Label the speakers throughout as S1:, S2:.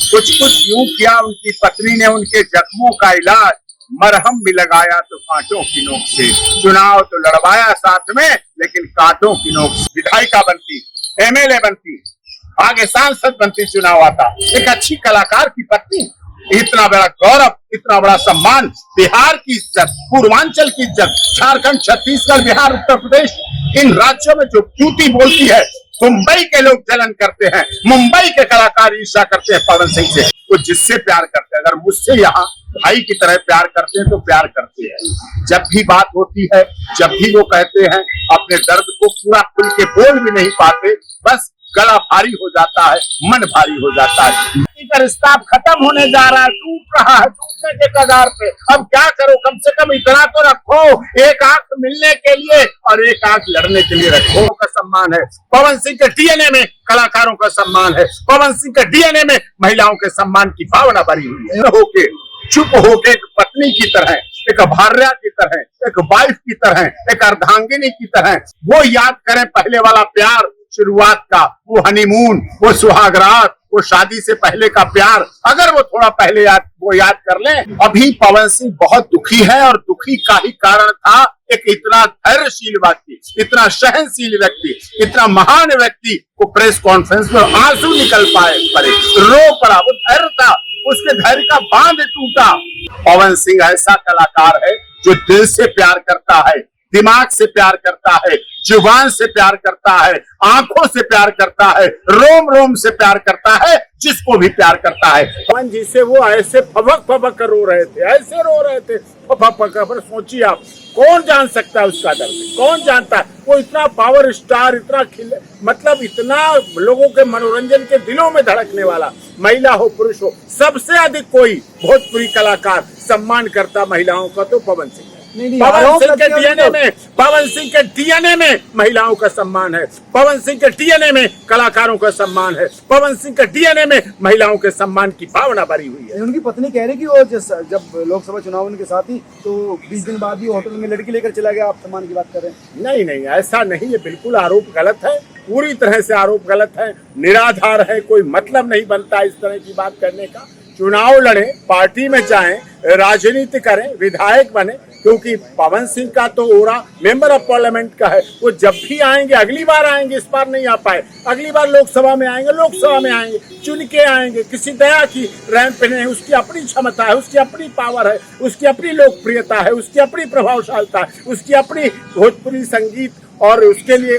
S1: कुछ कुछ यूं किया उनकी पत्नी ने उनके जख्मों का इलाज, मरहम भी लगाया तो कांटों की नोक से। चुनाव तो लड़वाया साथ में, लेकिन कांटों की नोक से। विधायिका बनती, एमएलए बनती, आगे सांसद बनती, चुनाव आता। एक अच्छी कलाकार की पत्नी, इतना बड़ा गौरव, इतना बड़ा सम्मान, बिहार की इज्जत, पूर्वांचल की इज्जत, झारखंड, छत्तीसगढ़, बिहार, उत्तर प्रदेश, इन राज्यों में जो क्यूटी बोलती है, मुंबई के लोग जलन करते हैं, मुंबई के कलाकार ईर्ष्या करते हैं पवन सिंह से। वो जिससे प्यार करते हैं, अगर मुझसे यहाँ भाई की तरह प्यार करते हैं तो प्यार करते हैं। जब भी बात होती है, जब भी वो कहते हैं, अपने दर्द को पूरा खुल के बोल भी नहीं पाते, बस गला भारी हो जाता है, मन भारी हो जाता है। का रिश्ता खत्म होने जा रहा है, टूट रहा है, टूटने के कगार पे। अब क्या करो, कम से कम इतना तो रखो, एक आंख मिलने के लिए और एक आंख लड़ने के लिए रखो। का सम्मान है पवन सिंह के डीएनए में, कलाकारों का सम्मान है पवन सिंह के डीएनए में, महिलाओं के सम्मान की भावना भरी हुई है। होके चुप होके एक पत्नी की तरह, एक भार्या की तरह, एक वाइफ की तरह, एक अर्धांगिनी की तरह वो याद करें पहले वाला प्यार, शुरुआत का वो हनीमून, वो सुहागरात, वो शादी से पहले का प्यार, अगर वो थोड़ा पहले याद कर लें। अभी पवन सिंह बहुत दुखी है और दुखी का ही कारण था एक इतना धैर्यशील व्यक्ति, इतना सहनशील व्यक्ति, इतना महान व्यक्ति को प्रेस कॉन्फ्रेंस में आंसू निकल पड़े, रो पड़ा। वो धैर्य था, उसके धैर्य का बांध टूटा। पवन सिंह ऐसा कलाकार है जो दिल से प्यार करता है, दिमाग से प्यार करता है, जुबान से प्यार करता है, आंखों से प्यार करता है, रोम रोम से प्यार करता है, जिसको भी प्यार करता है। पवन जी से वो ऐसे फबक फबक कर रो रहे थे, ऐसे रो रहे थे फबक फबक। सोचिए आप, कौन जान सकता है उसका दर्द, कौन जानता है। वो इतना पावर स्टार, इतना मतलब इतना लोगों के मनोरंजन के दिलों में धड़कने वाला, महिला हो पुरुष हो, सबसे अधिक कोई भोजपुरी कलाकार सम्मान करता महिलाओं का तो पवन सिंह। पवन सिंह के डीएनए में, पवन सिंह के डीएनए में महिलाओं का सम्मान है, पवन सिंह के डीएनए में कलाकारों का सम्मान है, पवन सिंह के डीएनए में महिलाओं के सम्मान की भावना भरी हुई है।
S2: उनकी पत्नी कह रही कि वो जब लोकसभा चुनाव उनके साथ ही तो 20 दिन बाद ही होटल में लड़की लेकर चला गया। आप सम्मान की बात कर रहे हैं?
S1: नहीं नहीं, ऐसा नहीं, ये बिल्कुल आरोप गलत है, पूरी तरह से आरोप गलत है, निराधार है, कोई मतलब नहीं बनता इस तरह की बात करने का। चुनाव लड़े, पार्टी में जाएं, राजनीति करें, विधायक बने, क्योंकि पवन सिंह का तो ओरा मेंबर ऑफ पार्लियामेंट का है। वो जब भी आएंगे, अगली बार आएंगे, इस बार नहीं आ पाए, अगली बार लोकसभा में आएंगे, लोकसभा में आएंगे, चुन के आएंगे, किसी दया की रैंप पे नहीं। उसकी अपनी क्षमता है, उसकी अपनी पावर है, उसकी अपनी लोकप्रियता है, उसकी अपनी प्रभावशालिता है, उसकी अपनी भोजपुरी संगीत और उसके लिए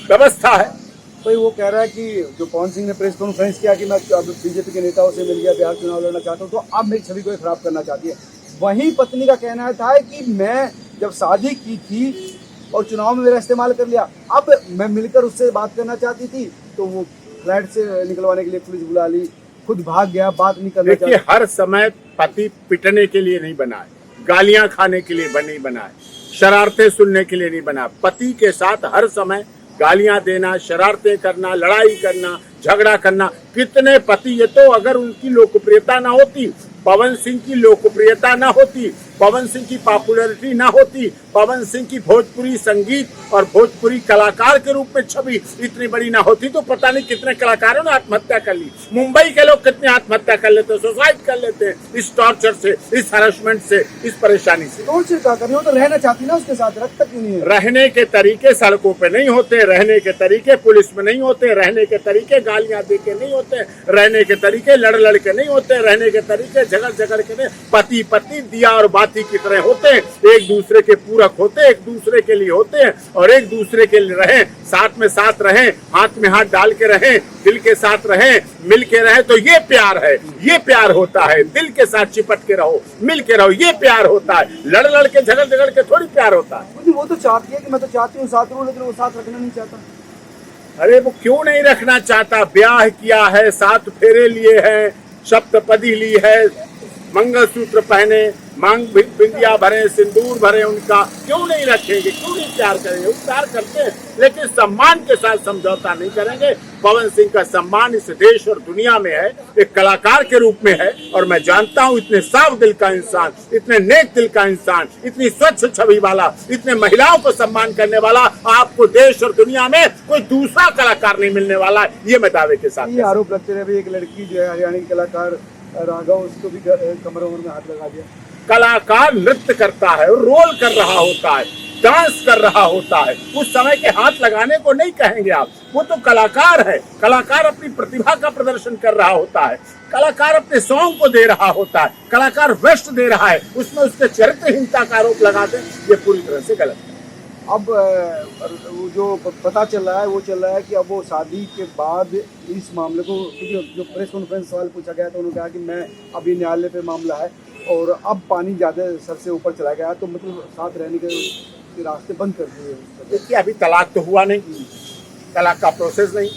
S1: व्यवस्था है।
S2: भाई वो कह रहा है कि जो पवन सिंह ने प्रेस कॉन्फ्रेंस किया कि मैं अब बीजेपी के नेताओं से मिल गया, बिहार चुनाव लड़ना चाहता हूँ, तो अब मेरी छवि को खराब करना चाहती है। वहीं पत्नी का कहना था कि मैं जब शादी की थी और चुनाव में मेरा इस्तेमाल कर लिया, अब मैं मिलकर उससे बात करना चाहती थी तो वो फ्लैट से निकलवाने के लिए पुलिस बुला ली, खुद भाग गया, बात नहीं करना चाहता।
S1: देखिए, हर समय पति पिटने के लिए नहीं बना है, गालियां खाने के लिए नहीं बना है, शरारतें सुनने के लिए नहीं बना। पति के साथ हर समय गालियां देना, शरारतें करना, लड़ाई करना, झगड़ा करना। कितने पति, ये तो अगर उनकी लोकप्रियता ना होती, पवन सिंह की लोकप्रियता ना होती, पवन सिंह की पॉपुलैरिटी ना होती, पवन सिंह की भोजपुरी संगीत और भोजपुरी कलाकार के रूप में छवि इतनी बड़ी ना होती, तो पता नहीं कितने कलाकारों ने आत्महत्या कर ली। मुंबई के लोग कितने आत्महत्या कर लेते हैं, सुसाइड कर लेते हैं, इस टॉर्चर से, इस हरासमेंट से, इस परेशानी से।
S2: टॉर्चर क्या कर रही हो, तो रहना चाहती ना उसके साथ, रख तक नहीं है।
S1: रहने के तरीके सड़कों पे नहीं होते, रहने के तरीके पुलिस में नहीं होते, रहने के तरीके गालियां दे के नहीं होते, रहने के तरीके लड़ के नहीं होते, रहने के तरीके झगड़ के नहीं। पति पत्नी दिया और बाती की तरह होते हैं, एक दूसरे के पूरक होते हैं, एक दूसरे के लिए होते हैं और एक दूसरे के लिए रहें, साथ में साथ रहें, हाथ में हाथ डाल के रहें, दिल के साथ रहें, मिल के रहें, तो ये प्यार है, ये प्यार होता है। दिल के साथ चिपट के रहो, मिल के रहो, ये प्यार होता है। लड़ के झगड़ के थोड़ी प्यार होता है।
S2: वो तो चाहती है कि मैं तो चाहती हूँ साथ रहूं, लेकिन वो साथ रखना नहीं चाहता।
S1: अरे वो क्यों नहीं रखना चाहता? ब्याह किया है, 7 फेरे लिए हैं, सप्तपदी ली है, मंगलसूत्र पहने, मांग बिंदिया भरे, सिंदूर भरे उनका, क्यों नहीं रखेंगे, क्यों नहीं प्यार करेंगे? वो प्यार करते हैं लेकिन सम्मान के साथ समझौता नहीं करेंगे। पवन सिंह का सम्मान इस देश और दुनिया में है, एक कलाकार के रूप में है। और मैं जानता हूं इतने साफ दिल का इंसान, इतने नेक दिल का इंसान, इतनी स्वच्छ छवि वाला, इतने महिलाओं को सम्मान करने वाला आपको देश और दुनिया में कोई दूसरा कलाकार नहीं मिलने वाला है, ये मैं दावे के साथ।
S2: ये आरोप लगते रहे भी एक लड़की जो है हरियाणा की कलाकार राघव, उसको भी कमर उमर में हाथ लगा दिया।
S1: कलाकार नृत्य करता है, रोल कर रहा होता है, डांस कर रहा होता है, उस समय के हाथ लगाने को नहीं कहेंगे आप। वो तो कलाकार है, कलाकार अपनी प्रतिभा का प्रदर्शन कर रहा होता है, कलाकार अपने सॉन्ग को दे रहा होता है, कलाकार वेस्ट दे रहा है, उसमें उसके चरित्रहीनता का आरोप लगाते हैं, ये पूरी तरह से गलत है।
S2: अब वो जो पता चल रहा है वो चल रहा है कि अब वो शादी के बाद इस मामले को, क्योंकि जो प्रेस कॉन्फ्रेंस सवाल पूछा गया तो उन्होंने कहा कि मैं अभी न्यायालय पे मामला है और अब पानी ज़्यादा सर से ऊपर चला गया, तो मतलब साथ रहने के रास्ते बंद कर दिए।
S1: देखिए अभी तलाक तो हुआ नहीं, तलाक का प्रोसेस नहीं,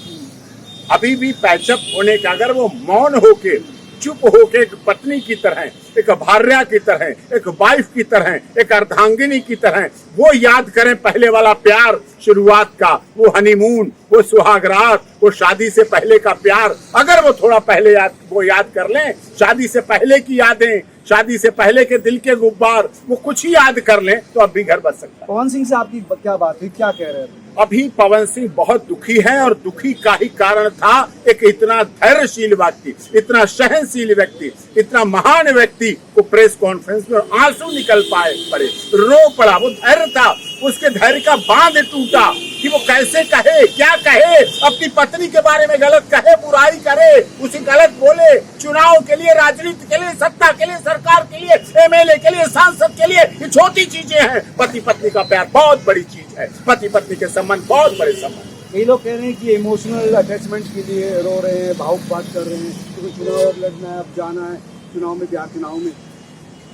S1: अभी भी पैचअप होने का, अगर वो मौन होके चुप होके एक पत्नी की तरह, एक भार्या की तरह, एक वाइफ की तरह, एक अर्धांगिनी की तरह वो याद करें पहले वाला प्यार, शुरुआत का वो हनीमून, वो सुहागरात, वो शादी से पहले का प्यार, अगर वो थोड़ा पहले याद कर लें, शादी से पहले की यादें, शादी से पहले के दिल के गुब्बार, वो कुछ ही याद कर लें तो अब भी घर बच सकता है।
S2: पवन सिंह से आपकी क्या बात हुई, क्या कह रहे हैं?
S1: अभी पवन सिंह बहुत दुखी है और दुखी का ही कारण था एक इतना धैर्यशील व्यक्ति, इतना सहनशील व्यक्ति, इतना महान व्यक्ति को प्रेस कॉन्फ्रेंस में आंसू निकल पड़े, रो पड़ा। वो धैर्य था, उसके धैर्य का बांध टूटा कि वो कैसे कहे, क्या कहे, अपनी पत्नी के बारे में गलत कहे, बुराई करे, उसे गलत बोले, चुनाव के लिए, राजनीति के लिए, सत्ता के लिए, सरकार के लिए, एमएलए के लिए, सांसद के लिए, ये छोटी चीजें हैं। पति पत्नी का प्यार बहुत बड़ी चीज है, पति पत्नी के संबंध बहुत बड़े संबंध।
S2: कई लोग कह रहे हैं कि इमोशनल अटैचमेंट के लिए रो रहे हैं, भावुक बात कर रहे हैं, क्योंकि चुनाव लड़ना है, अब जाना है चुनाव में, बिहार चुनाव में।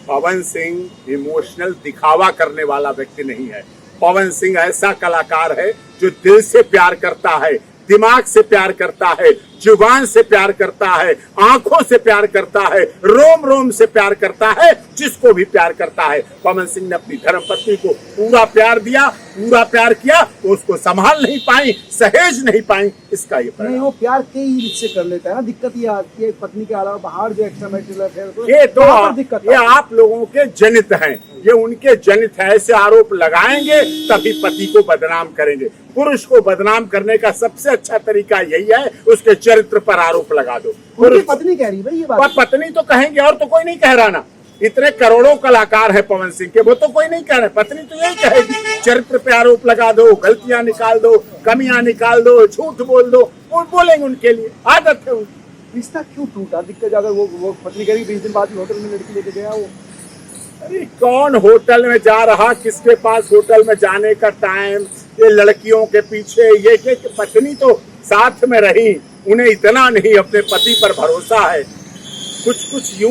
S1: पवन सिंह इमोशनल दिखावा करने वाला व्यक्ति नहीं है। पवन सिंह ऐसा कलाकार है जो दिल से प्यार करता है, दिमाग से प्यार करता है, जुबान से प्यार करता है, आंखों से प्यार करता है, रोम रोम से प्यार करता है, जिसको भी प्यार करता है। पवन सिंह ने अपनी धर्मपत्नी को पूरा प्यार दिया, पूरा प्यार किया, तो उसको संभाल नहीं पाई, सहेज नहीं पाई, इसका ये
S2: नहीं, वो प्यार कई रिश्ते कर लेता है ना। दिक्कत ये आती है पत्नी के अलावा बाहर जो एक्स्ट्रा मैरिटल अफेयर,
S1: ये तो दिक्कत, ये आप लोगों के जनित हैं, ये उनके जनित है। ऐसे आरोप लगाएंगे तभी पति को बदनाम करेंगे। पुरुष को बदनाम करने का सबसे अच्छा तरीका यही है, उसके चरित्र पर आरोप लगा दो।
S2: पत्नी कह रही भाई ये बात,
S1: पत्नी तो कहेंगे, और तो कोई नहीं कह रहा ना। इतने करोड़ों कलाकार हैं पवन सिंह के, वो तो कोई नहीं कह रहे, पत्नी तो यही कहेगी। चरित्र पे आरोप लगा दो, गलतियां निकाल दो, कमियां निकाल दो, झूठ बोल दो, बोलेंगे, उनके लिए आदत है उनकी।
S2: रिश्ता क्यों टूटा? दिक्कत अगर वो पत्नी कह रही 20 दिन बाद ही होटल में लड़की लेके गया वो।
S1: अरे कौन होटल में जा रहा, किसके पास होटल में जाने का टाइम, ये लड़कियों के पीछे, ये पत्नी तो साथ में रही, उन्हें इतना नहीं अपने पति पर भरोसा है। कुछ कुछ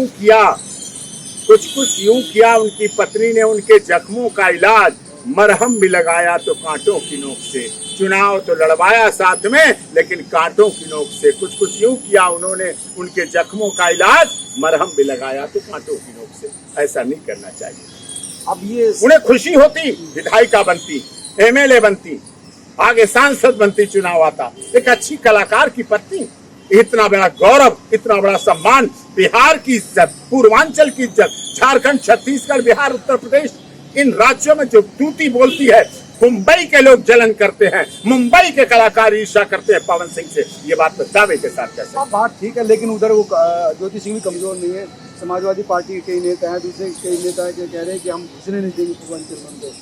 S1: यूं किया उनकी पत्नी ने, उनके जख्मों का इलाज, मरहम भी लगाया तो कांटों की नोक से, चुनाव तो लड़वाया साथ में लेकिन कांटों की नोक से। कुछ यूं किया उन्होंने, उनके जख्मों का इलाज, मरहम भी लगाया तो कांटों की नोक से। ऐसा नहीं करना चाहिए।
S2: अब ये
S1: उन्हें खुशी होती, विधायिका बनती, एमएलए बनती, आगे सांसद बनती, चुनाव आता। एक अच्छी कलाकार की पत्नी, इतना बड़ा गौरव, इतना बड़ा सम्मान, बिहार की इज्जत, पूर्वांचल की इज्जत, झारखंड, छत्तीसगढ़, बिहार, उत्तर प्रदेश, इन राज्यों में जो तूती बोलती है, मुंबई के लोग जलन करते हैं, मुंबई के कलाकार ईर्ष्या करते हैं पवन सिंह से। ये बात तो दावे के साथ कह सकते हैं।
S2: बात ठीक है, लेकिन उधर वो ज्योति सिंह भी कमजोर नहीं है। समाजवादी पार्टी के कई नेता हैं, दूसरे कई नेता कह रहे हैं कि हम घुसने नहीं देंगे पूर्वांचल में।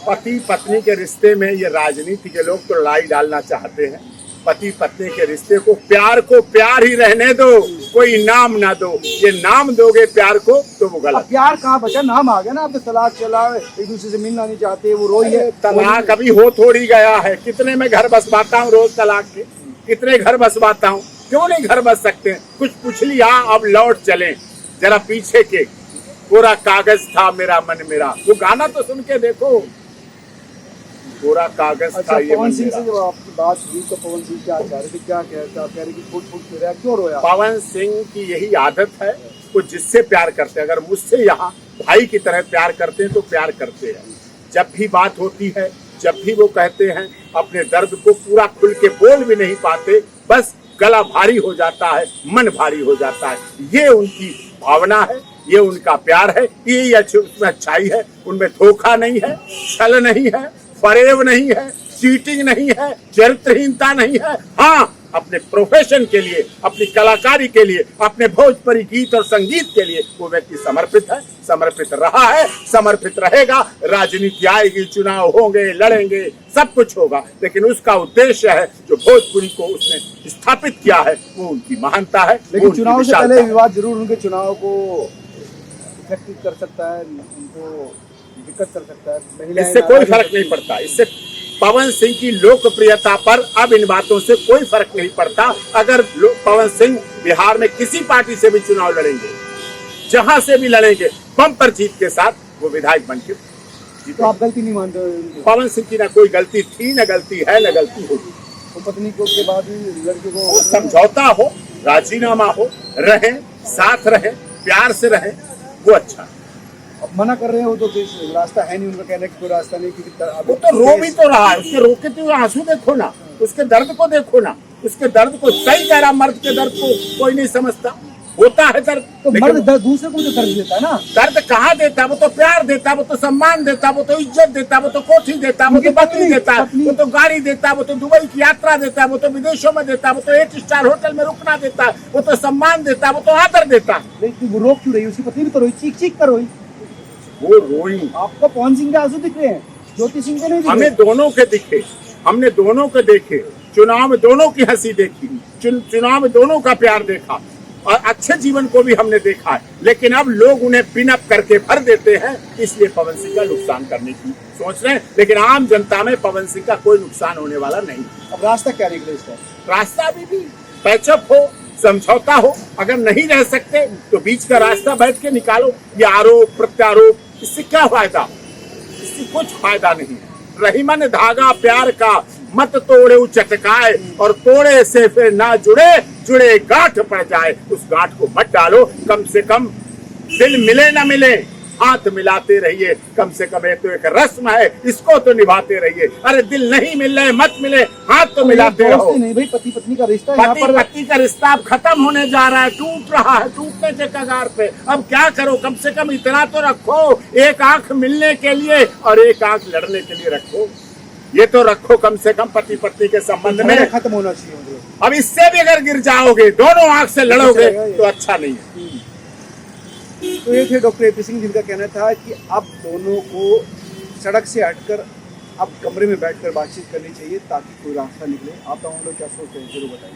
S1: पति पत्नी के रिश्ते में ये राजनीति के लोग तो लड़ाई डालना चाहते हैं। पति पत्नी के रिश्ते को प्यार ही रहने दो, कोई नाम ना दो। ये नाम दोगे प्यार को तो वो गलत।
S2: प्यार कहाँ बचा, नाम आ गया ना। अब तो तलाक चला, एक दूसरे से मिलना नहीं चाहते, वो रोई है।
S1: तलाक अभी हो थोड़ी गया है, कितने में घर बसवाता हूँ रोज तलाक के, कितने घर बसवाता हूँ, क्यों नहीं घर बस सकते? कुछ पूछ लिया, अब लौट चले जरा पीछे के। पूरा कागज था मेरा मन मेरा, वो गाना तो सुन के देखो। पूरा कागज था ये
S2: पवन सिंह से जब आपकी बात हुई तो पवन सिंह क्या कह रहे थे, क्या कह रहे कि फुट फिर क्यों रोया?
S1: पवन सिंह की यही आदत है वो जिससे प्यार करते हैं। अगर मुझसे यहाँ भाई की तरह प्यार करते हैं तो प्यार करते हैं। जब भी बात होती है, जब भी वो कहते हैं, अपने दर्द को पूरा खुल के बोल भी नहीं पाते, बस गला भारी हो जाता है, मन भारी हो जाता है। ये उनकी भावना है, ये उनका प्यार है, ये उसमें अच्छाई है। उनमें धोखा नहीं है, छल नहीं है, फरेब नहीं है, चीटिंग नहीं है, चरित्रहीनता नहीं है। हाँ, अपने प्रोफेशन के लिए, अपनी कलाकारी के लिए, अपने भोजपुरी गीत और संगीत के लिए वो व्यक्ति समर्पित है, समर्पित रहा है, समर्पित रहेगा। राजनीति आएगी, चुनाव होंगे, लड़ेंगे, सब कुछ होगा, लेकिन उसका उद्देश्य है जो भोजपुरी को उसने स्थापित किया है वो उनकी महानता है।
S2: लेकिन चुनाव से पहले विवाद जरूर उनके चुनाव को इफेक्ट कर सकता है, उनको दिक्कत कर सकता है।
S1: इससे कोई फर्क नहीं पड़ता। इससे पवन सिंह की लोकप्रियता पर अब इन बातों से कोई फर्क नहीं पड़ता। अगर पवन सिंह बिहार में किसी पार्टी से भी चुनाव लड़ेंगे, जहां से भी लड़ेंगे, बम्पर जीत के साथ वो विधायक बन के।
S2: तो आप गलती नहीं मानते?
S1: पवन सिंह की ना कोई गलती थी, न गलती है, न गलती होगी।
S2: तो पत्नी को के बाद लड़के को
S1: समझौता हो, राजीनामा हो, रहें, साथ रहें, प्यार से रहें, वो अच्छा है।
S2: अब मना कर रहे हो तो रास्ता है नहीं, उनका कहना है कि कोई रास्ता नहीं, क्योंकि
S1: वो तो रो भी तो रहा है। उसके रोके तो आंसू देखो ना, उसके दर्द को देखो ना, उसके दर्द को सही कह रहा। मर्द के दर्द को कोई नहीं समझता, होता है दर्द।
S2: तो मर्द दूसरे को तो दर्द देता है ना।
S1: दर्द कहाँ देता है? वो तो प्यार देता है, वो तो सम्मान देता है, वो तो इज्जत देता है, वो तो कोठी देता है, वो तो बकरी देता है, वो तो गाड़ी देता है, वो तो दुबई की यात्रा देता है, वो तो विदेशों में देता है, वो तो 8 स्टार होटल में रुकना देता है, वो तो सम्मान देता है, वो तो आदर देता है।
S2: लेकिन वो रोक क्यों रही? उसकी पत्नी भी तो रोई, चीख चीख कर रोई।
S1: वो रोई।
S2: आपको पवन सिंह के आंसू दिख रहे हैं, ज्योति सिंह के नहीं दिख रहे?
S1: हमें दोनों के दिखे, हमने दोनों के देखे। चुनाव में दोनों की हंसी देखी, चुनाव में दोनों का प्यार देखा, और अच्छे जीवन को भी हमने देखा है। लेकिन अब लोग उन्हें पिनअप करके भर देते हैं, इसलिए पवन सिंह का नुकसान करने की सोच रहे हैं। लेकिन आम जनता में पवन सिंह का कोई नुकसान होने वाला नहीं।
S2: अब रास्ता क्या निकले इसका?
S1: रास्ता अभी भी पैचअप हो, समझौता हो। अगर नहीं रह सकते तो बीच का रास्ता बैठ के निकालो। ये आरोप प्रत्यारोप, इससे क्या फायदा? इससे कुछ फायदा नहीं है। रहीमन धागा प्यार का मत तोड़े चटकाए, और तोड़े से फिर ना जुड़े, जुड़े गांठ पड़ जाए। उस गांठ को मत डालो। कम से कम दिल मिले ना मिले, हाथ मिलाते रहिए। कम से कम तो एक रस्म है, इसको तो निभाते रहिए। अरे दिल नहीं मिल रहे, मत मिले, हाथ तो मिलाते रहो।
S2: नहीं भाई, पति पत्नी का रिश्ता,
S1: पति का रिश्ता अब खत्म होने जा रहा है, टूट रहा है, टूटने के कगार पे। अब क्या करो? कम से कम इतना तो रखो, एक आंख मिलने के लिए और एक आंख लड़ने के लिए रखो। ये तो रखो कम से कम पति पत्नी के संबंध में।
S2: खत्म होना चाहिए।
S1: अब इससे भी अगर गिर जाओगे, दोनों आंख से लड़ोगे तो अच्छा नहीं है।
S2: तो ये थे डॉक्टर ए.पी. सिंह, जिनका कहना था कि अब दोनों को सड़क से हटकर अब कमरे में बैठकर बातचीत करनी चाहिए ताकि कोई रास्ता निकले। आप लोग क्या सोचते हैं, जरूर बताइए।